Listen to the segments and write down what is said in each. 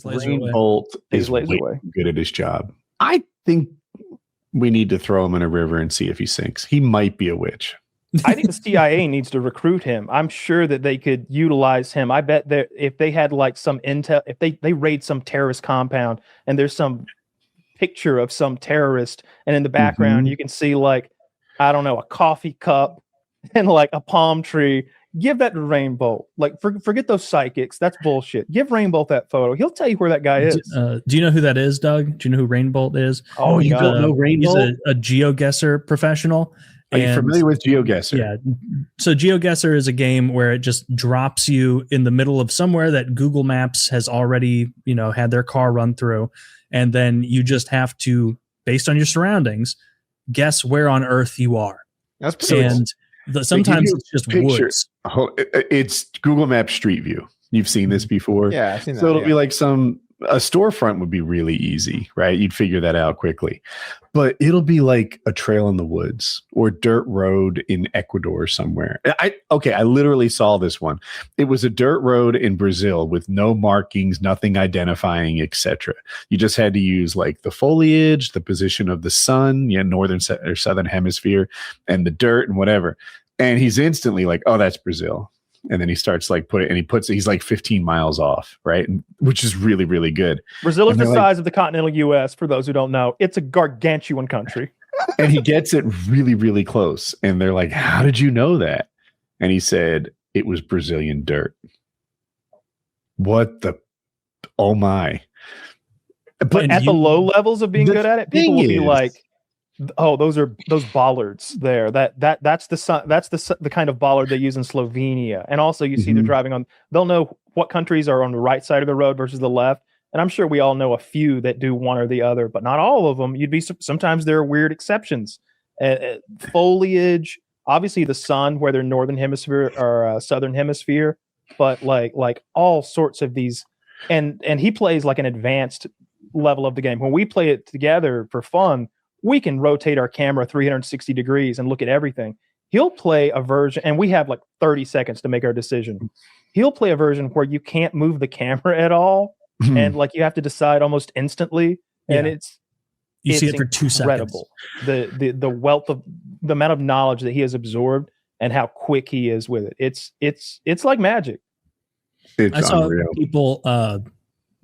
Rainbolt is good at his job. I think we need to throw him in a river and see if he sinks. He might be a witch. I think the CIA needs to recruit him. I'm sure that they could utilize him. I bet that if they had like some intel, if they raid some terrorist compound and there's some picture of some terrorist, and in the background you can see like, I don't know, a coffee cup and like a palm tree. Give that to Rainbolt. Like, forget those psychics. That's bullshit. Give Rainbolt that photo. He'll tell you where that guy is. Do you know who that is, Doug? Do you know who Rainbolt is? Oh, you don't know Rainbolt? He's a GeoGuessr professional. Are you familiar with GeoGuessr? Yeah. So GeoGuessr is a game where it just drops you in the middle of somewhere that Google Maps has already, had their car run through. And then you just have to, based on your surroundings, guess where on Earth you are. That's pretty cool. Sometimes it's just woods. It's Google Maps Street View. You've seen this before. Yeah, I've seen that. So it'll be like a storefront would be really easy, right? You'd figure that out quickly. But it'll be like a trail in the woods or dirt road in Ecuador somewhere. I literally saw this one. It was a dirt road in Brazil with no markings, nothing identifying, etc. You just had to use like the foliage, the position of the sun, northern or southern hemisphere, and the dirt and whatever. And he's instantly like, oh, that's Brazil. And then he starts like he's like 15 miles off, right? Which is really, really good. Brazil is the size of the continental US, for those who don't know. It's a gargantuan country. And he gets it really, really close. And they're like, how did you know that? And he said, it was Brazilian dirt. What the, oh my. But at the low levels of being good at it, people will be like, oh, those bollards there. That's the kind of bollard they use in Slovenia. And also you see they're driving on, they'll know what countries are on the right side of the road versus the left. And I'm sure we all know a few that do one or the other, but not all of them. Sometimes there are weird exceptions. Foliage, obviously the sun, whether northern hemisphere or southern hemisphere, but like all sorts of these. And he plays like an advanced level of the game. When we play it together for fun, we can rotate our camera 360 degrees and look at everything. He'll play a version, and we have like 30 seconds to make our decision. He'll play a version where you can't move the camera at all, and like you have to decide almost instantly. And it's see it for 2 seconds. The wealth of the amount of knowledge that he has absorbed and how quick he is with it. It's like magic. I saw people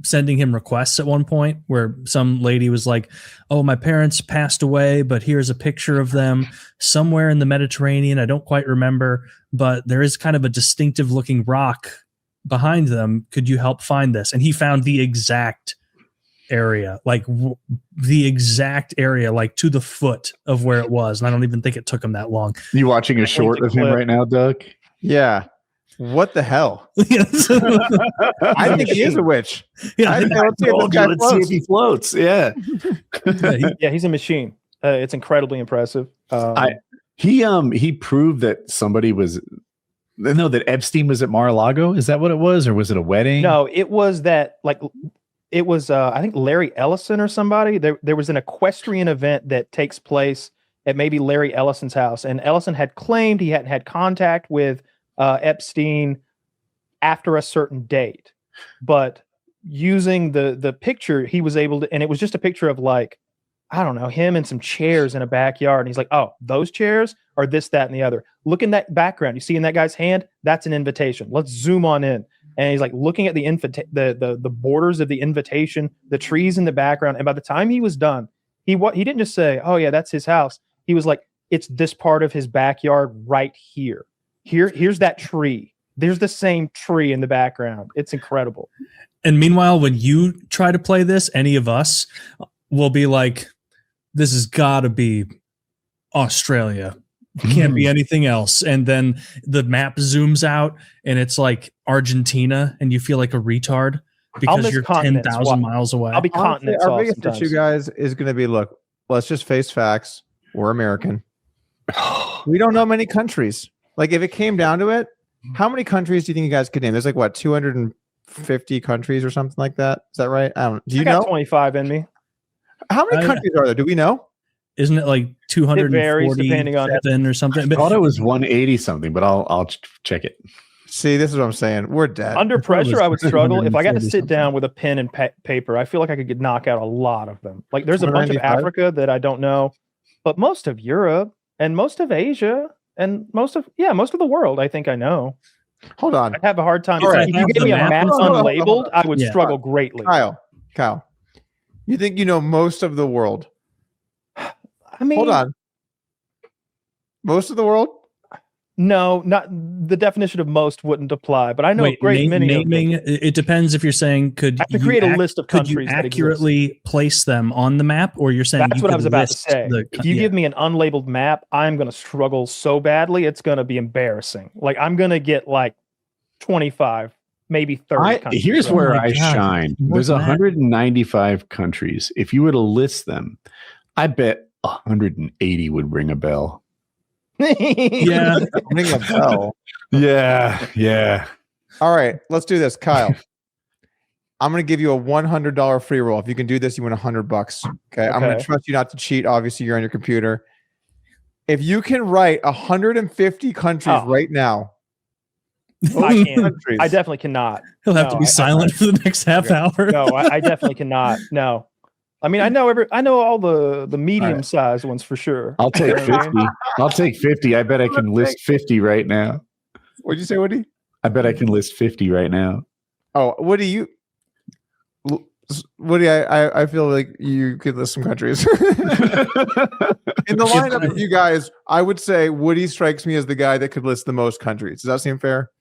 sending him requests at one point where some lady was like, oh, my parents passed away, but here's a picture of them somewhere in the Mediterranean. I don't quite remember, but there is kind of a distinctive looking rock behind them. Could you help find this? And he found the exact area, like to the foot of where it was. And I don't even think it took him that long. You watching a short of him right now, Doug? Yeah. What the hell? I think he is a witch. Yeah, let's see if he floats. Yeah. He's a machine. It's incredibly impressive. He proved that that Epstein was at Mar-a-Lago. Is that what it was, or was it a wedding? No, it was that I think Larry Ellison or somebody. There was an equestrian event that takes place at maybe Larry Ellison's house, and Ellison had claimed he hadn't had contact with Epstein after a certain date, but using the picture, he was able to, and it was just a picture of like, I don't know, him and some chairs in a backyard. And he's like, oh, those chairs are this, that, and the other. Look in that background. You see in that guy's hand, that's an invitation. Let's zoom on in. And he's like looking at the borders of the invitation, the trees in the background. And by the time he was done, he didn't just say, oh yeah, that's his house. He was like, it's this part of his backyard right here. Here's that tree. There's the same tree in the background. It's incredible. And meanwhile, when you try to play this, any of us will be like, this has got to be Australia. It can't be anything else. And then the map zooms out and it's like Argentina and you feel like a retard because you're 10,000 miles away. I'll be continents off. Our biggest issue, guys, is going to be, look, let's just face facts. We're American. We don't know many countries. Like, if it came down to it, how many countries do you think you guys could name? There's like, what, 250 countries or something like that? Is that right? I don't know. Do you know? 25 in me. How many countries are there? Do we know? Isn't it like 247 depending on or something? I thought it was 180 something, but I'll check it. See, this is what I'm saying. We're dead. Under pressure, I would struggle. If I got to sit down with a pen and paper, I feel like I could knock out a lot of them. Like there's a bunch of Africa that I don't know, but most of Europe and most of Asia and most of the world, I think I know. Hold on. I'd have a hard time. Right. If you gave me a map unlabeled, I would struggle greatly. Kyle, you think you know most of the world? I mean, hold on. Most of the world? No, not the definition of most wouldn't apply, but I know a great many. Naming, it depends if you're saying could I have to create a list of countries. Could you accurately place them on the map, or you're saying that's what I was about to say. If you give me an unlabeled map, I'm going to struggle so badly, it's going to be embarrassing. Like I'm going to get like 25, maybe 30 countries. Here's where I shine. There's 195 countries. If you were to list them, I bet 180 would ring a bell. Yeah. Ring a bell. Yeah. All right, let's do this, Kyle. I'm going to give you a $100 free roll. If you can do this, you win $100. Okay. I'm going to trust you not to cheat. Obviously, you're on your computer. If you can write 150 countries right now, I can't. I definitely cannot. He'll have to be silent for the next half hour. No, I definitely cannot. No. I mean, I know all the medium sized ones for sure. I'll take 50. I'll take 50. I bet I can list 50 right now. What'd you say, Woody? I bet I can list 50 right now. Oh, Woody, I feel like you could list some countries. In the lineup of you guys, I would say Woody strikes me as the guy that could list the most countries. Does that seem fair?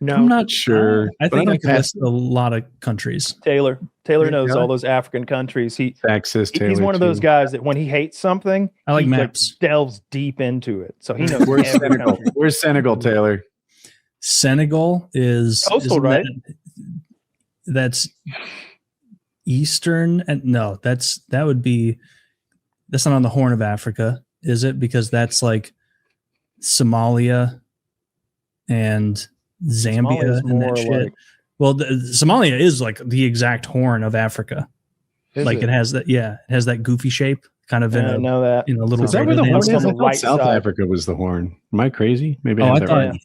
No, I'm not sure. I think I can list a lot of countries. Taylor knows all those African countries. He's one of those guys that when he hates something, I like maps. Delves deep into it. So he knows. Where's Senegal? Where's Senegal, Taylor? Senegal is coastal, right? That's eastern, and no, that's not on the Horn of Africa, is it? Because that's like Somalia and Zambia and that shit. Well, Somalia is like the exact Horn of Africa. It has that. Yeah, it has that goofy shape, kind of. I know that. In a little. Is that where the Horn is? I thought South Africa was the Horn. Am I crazy? Maybe I thought.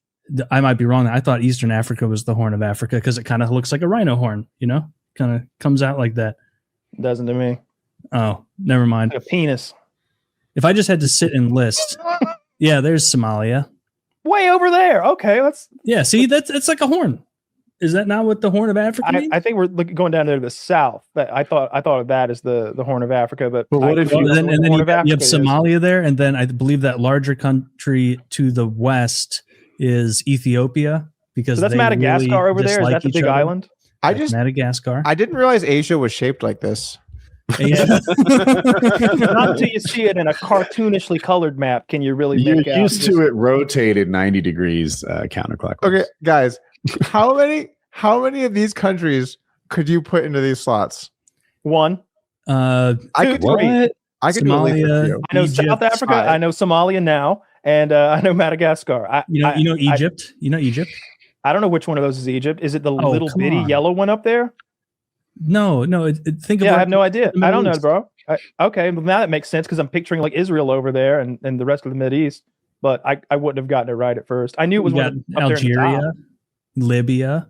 I might be wrong. I thought Eastern Africa was the Horn of Africa because it kind of looks like a rhino horn. You know, kind of comes out like that. Doesn't to me. Oh, never mind. Like a penis. If I just had to sit and list, yeah, there's Somalia. Way over there. Okay, see, it's like a horn. Is that not what the Horn of Africa means? I think we're going down there to the south. I thought of that as the Horn of Africa, but what if you have Somalia there, and then I believe that larger country to the west is Ethiopia, because that's Madagascar over there. Is that the big island? Madagascar. I didn't realize Asia was shaped like this. Not until you see it in a cartoonishly colored map can you really make out. You're used to it rotated 90 degrees counterclockwise. Okay, guys, how many of these countries could you put into these slots? One. I could do Somalia. I know Egypt, South Africa. I know Somalia now, and I know Madagascar. You know Egypt. You know Egypt. I don't know which one of those is Egypt. Is it the little bitty yellow one up there? No. Think about. I have no idea. I don't know, bro. Okay, well, now that makes sense because I'm picturing like Israel over there and the rest of the Mideast. But I wouldn't have gotten it right at first. I knew it was Algeria, Libya.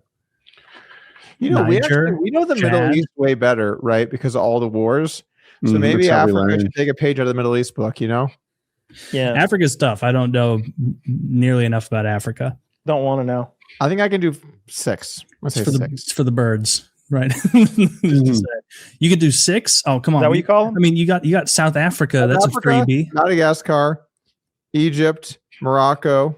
You know, Niger, we know the Middle East way better, right? Because of all the wars. So maybe Africa should take a page out of the Middle East book. You know. Yeah, Africa's tough. I don't know nearly enough about Africa. Don't want to know. I think I can do 6. Let's say 6. It's for the birds. Right. You could do 6. Oh, come on. Is that what you call them? I mean, you got South Africa. That's Africa, a freebie. Madagascar, Egypt, Morocco.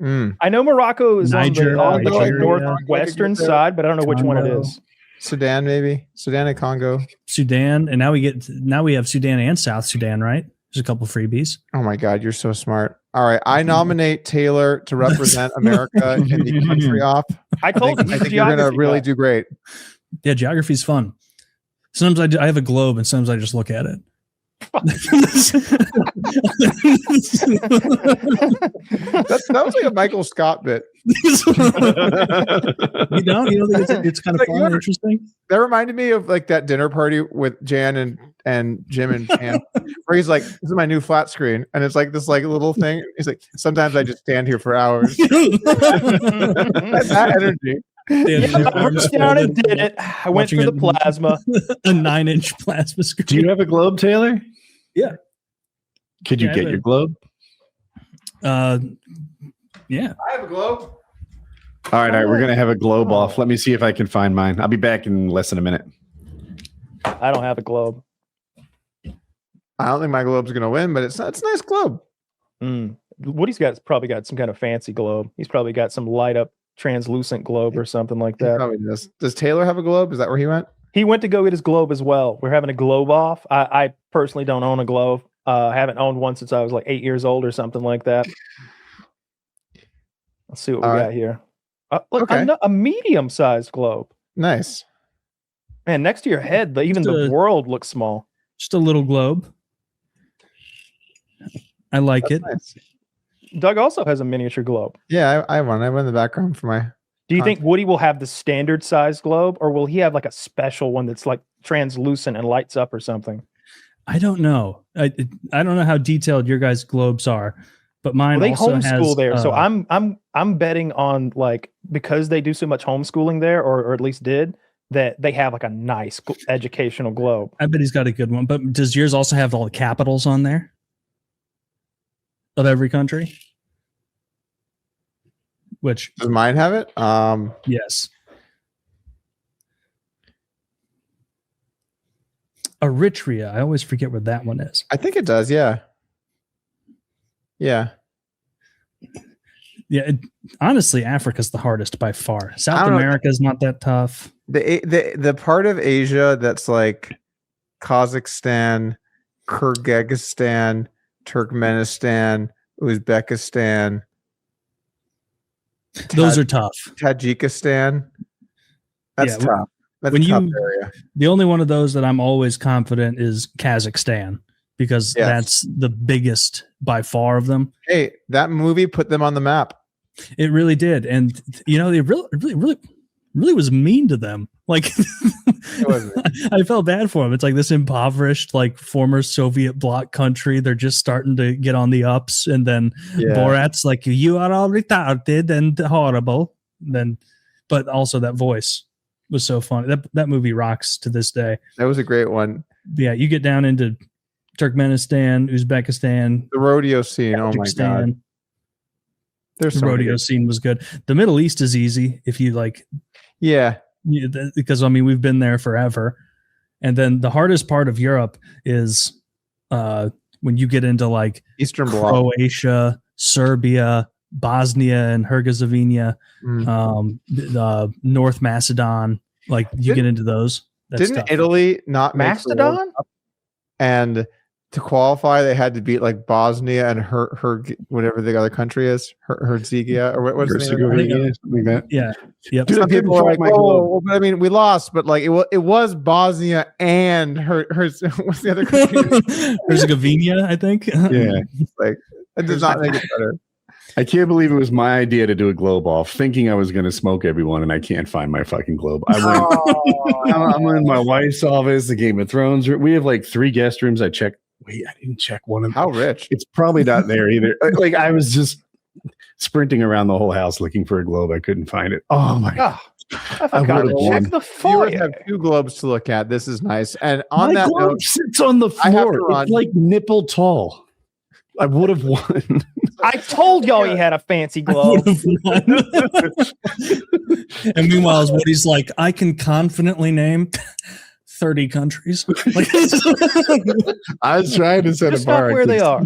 I know Morocco is Niger, on the northwestern side, but I don't know which one it is. Sudan, maybe. Sudan and Congo. Sudan, and now we have Sudan and South Sudan, right? There's a couple freebies. Oh my God, you're so smart. All right, I nominate Taylor to represent America in the country off. I think you're going to really do great. Yeah, geography's fun. Sometimes I have a globe, and sometimes I just look at it. That was like a Michael Scott bit. You don't think it's kind of fun and interesting? That reminded me of like that dinner party with Jan and Jim and Jan, where he's like, "This is my new flat screen," and it's like this like little thing. He's like, "Sometimes I just stand here for hours." That energy. I reached down and did it. I went through the plasma. A 9-inch plasma screen. Do you have a globe, Taylor? Yeah. Could you get your globe? Yeah. I have a globe. All right. We're gonna have a globe off. Let me see if I can find mine. I'll be back in less than a minute. I don't have a globe. I don't think my globe's gonna win, but it's a nice globe. Woody's probably got some kind of fancy globe. He's probably got some light up translucent globe or something like that. Probably does. Does Taylor have a globe? Is that where he went? He went to go get his globe as well. We're having a globe off. I personally don't own a globe. I haven't owned one since I was like 8 years old or something like that. Let's see what we got here. Look, a medium-sized globe. Nice. Man, next to your head, even the world looks small. Just a little globe. I like it. Nice. Doug also has a miniature globe. Yeah, I have one. I have one in the background for my... Do you think Woody will have the standard size globe, or will he have like a special one that's like translucent and lights up or something? I don't know. I don't know how detailed your guys' globes are, but mine they also homeschool has, there. So I'm betting on, like, because they do so much homeschooling there, or at least did, that they have like a nice educational globe. I bet he's got a good one. But does yours also have all the capitals on there of every country? Which does mine have it? Yes. Eritrea. I always forget where that one is. I think it does. Yeah. Yeah. Yeah. Honestly, Africa's the hardest by far. South America is not that tough. The part of Asia that's like Kazakhstan, Kyrgyzstan, Turkmenistan, Uzbekistan. Those are tough. Tajikistan. That's tough. That's when a tough area. The only one of those that I'm always confident is Kazakhstan, because that's the biggest by far of them. Hey, that movie put them on the map. It really did. And they really was mean to them. Like, I felt bad for them. It's like this impoverished, like, former Soviet bloc country. They're just starting to get on the ups, and then Borat's like, "You are all retarded and horrible." But also that voice was so funny. That movie rocks to this day. That was a great one. Yeah, you get down into Turkmenistan, Uzbekistan, the rodeo scene. Oh my god, the rodeo scene was good. The Middle East is easy if you like. Yeah. Because we've been there forever. And then the hardest part of Europe is when you get into like Eastern Croatia, Serbia, Bosnia and Herzegovina, North Macedon. Like you get into those. Didn't tough. Italy not Macedon? And to qualify, they had to beat like Bosnia and her whatever the other country is, Herzegovina or what's the name? Like that. Yeah. Yep. Some people are like, "Oh, but I mean, we lost," but like it was Bosnia and what's the other country? Herzegovina, I think. Yeah. Like it does not make it better. I can't believe it was my idea to do a globe off, thinking I was going to smoke everyone, and I can't find my fucking globe. I'm in my wife's office, the Game of Thrones. We have like 3 guest rooms. I checked. Wait, I didn't check one of them. How rich? It's probably not there either. Like I was just sprinting around the whole house looking for a globe. I couldn't find it. Oh my god! I forgot to check the foyer. You have 2 globes to look at. This is nice. And on that globe note, sits on the floor. It's like nipple tall. I would have won. I told y'all he had a fancy globe. And meanwhile, Woody's like, I can confidently name 30 countries. I was trying to set a bar where they are.